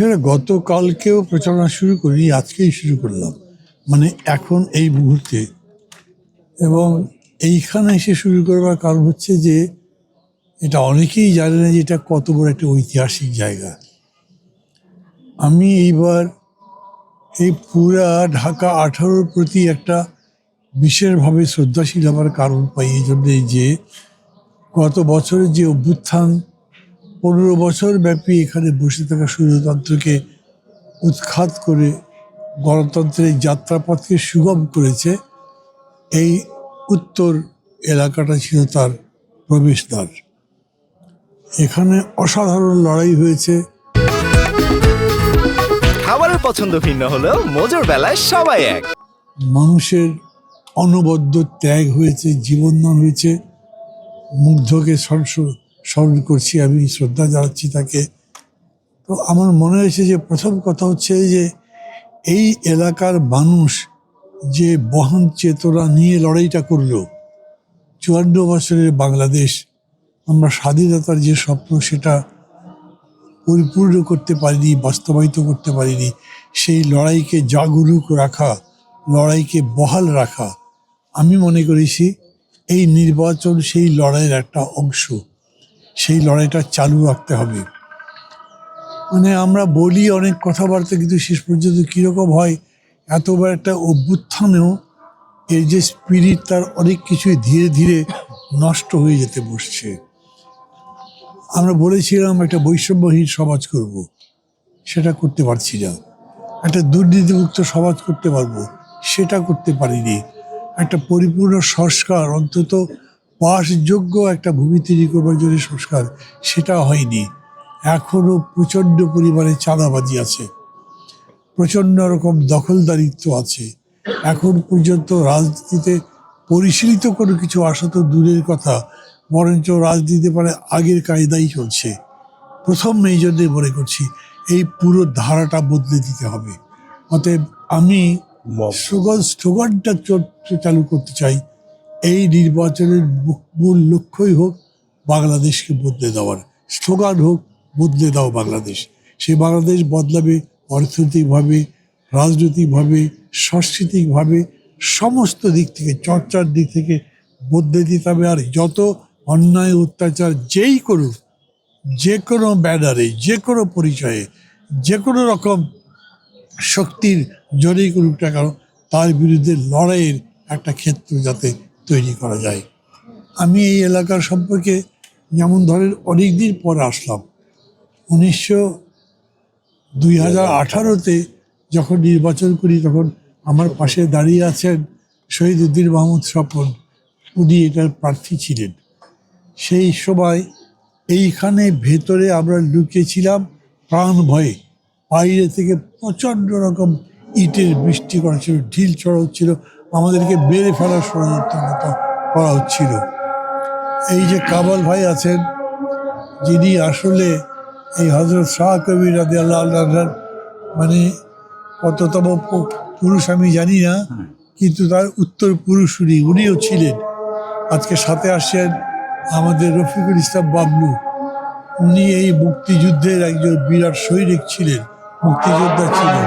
আসলে গতকালকেও প্রচারণা শুরু করি, আজকেই শুরু করলাম, মানে এখন এই মুহূর্তে। এবং এইখানে এসে শুরু করবার কারণ হচ্ছে যে এটা অনেকেই জানে না যে এটা কত বড় একটা ঐতিহাসিক জায়গা। আমি এইবার এই পুরা ঢাকা 18-র প্রতি একটা বিশেষভাবে শ্রদ্ধাশীল হবার কারণ পাই এই জন্যেই যে গত বছরের যে অভ্যুত্থান 15 বছর ব্যাপী এখানে বসে থাকা স্বৈরতন্ত্রকে উৎখাত করে গণতন্ত্রের যাত্রাপথকে সুগম করেছে, এই উত্তর এলাকাটা ছিল তার প্রবেশদ্বার। এখানে অসাধারণ লড়াই হয়েছে। খাবারের পছন্দ ভিন্ন হলেও মজার বেলায় সবাই এক। মানুষের অনবদ্য ত্যাগ হয়েছে, জীবনদান হয়েছে। মুগ্ধকে স্মরণ করছি, আমি শ্রদ্ধা জানাচ্ছি তাকে। তো আমার মনে হয়েছে যে প্রথম কথা হচ্ছে যে এই এলাকার মানুষ যে বহন চেতনা নিয়ে লড়াইটা করলো। 54 বছরের বাংলাদেশ, আমরা স্বাধীনতার যে স্বপ্ন সেটা পরিপূর্ণ করতে পারিনি, বাস্তবায়িত করতে পারিনি। সেই লড়াইকে জাগরুক রাখা, লড়াইকে বহাল রাখা, আমি মনে করেছি এই নির্বাচন সেই লড়াইয়ের একটা অংশ। সেই লড়াইটা চালু রাখতে হবে। মানে আমরা বলি অনেক কথাবার্তা, কিন্তু শেষ পর্যন্ত কীরকম হয়, এতবার একটা অভ্যুত্থানেও এর যে স্পিরিট তার অনেক কিছুই ধীরে ধীরে নষ্ট হয়ে যেতে বসছে। আমরা বলেছিলাম একটা বৈষম্যহীন সমাজ করব, সেটা করতে পারছি না। একটা দুর্নীতিমুক্ত সমাজ করতে পারবো, সেটা করতে পারিনি। একটা পরিপূর্ণ সংস্কার, অন্তত বাসযোগ্য একটা ভূমি তৈরি করবার জন্য সংস্কার, সেটা হয়নি। এখনও প্রচণ্ড পরিমাণে চাঁদাবাজি আছে, প্রচণ্ড রকম দখলদারিত্ব আছে। এখন পর্যন্ত রাজনীতিতে পরিশীলিত কোনো কিছু আসা তো দূরের কথা, বরঞ্চ রাজনীতি মানে আগের কায়দাই চলছে। প্রথম এই জন্যে মনে করছি এই পুরো ধারাটা বদলে দিতে হবে। অতএব আমি স্লোগানটা চালু করতে চাই। এই নির্বাচনের মূল লক্ষ্যই হোক বাংলাদেশকে বদলে দেওয়ার। স্লোগান হোক বদলে দাও বাংলাদেশ। সেই বাংলাদেশ বদলাবে অর্থনৈতিকভাবে, রাজনৈতিকভাবে, সাংস্কৃতিকভাবে, সমস্ত দিক থেকে, চর্চার দিক থেকে বদলে দিতে হবে। আর যত অন্যায় অত্যাচার যেই করুক, যে কোনো ব্যানারে, যে কোনো পরিচয়ে, যে কোনো রকম শক্তির জোরেই করুক না কেন, তার বিরুদ্ধে লড়াইয়ের একটা ক্ষেত্র যাতে তৈরি করা যায়। আমি এই এলাকার সম্পর্কে যেমন ধরেন অনেক দিন পরে আসলাম। 2018-তে যখন নির্বাচন করি, তখন আমার পাশে দাঁড়িয়ে আছেন শহীদ উদ্দিন মাহমুদ স্বপন, উনি এটার প্রার্থী ছিলেন। সেই সময় এইখানে ভেতরে আমরা লুকিয়েছিলাম প্রাণ ভয়ে। বাইরে থেকে প্রচণ্ড রকম ইটের বৃষ্টি করা ছিল, ঢিল ছড়া হচ্ছিল, আমাদেরকে মেরে ফেলার ষড়যন্ত্র করা হচ্ছিল। এই যে কামাল ভাই আছেন, যিনি আসলে এই হযরত শাহ কবির রাদিয়াল্লাহু আনহু মানে কততম পুরুষ আমি জানি না, কিন্তু তার উত্তর পুরুষ উনিও ছিলেন। আজকে সাথে আসছেন আমাদের রফিকুল ইসলাম বাবলু, উনি এই মুক্তিযুদ্ধের একজন বিরাট সৈনিক ছিলেন, মুক্তিযোদ্ধা ছিলেন।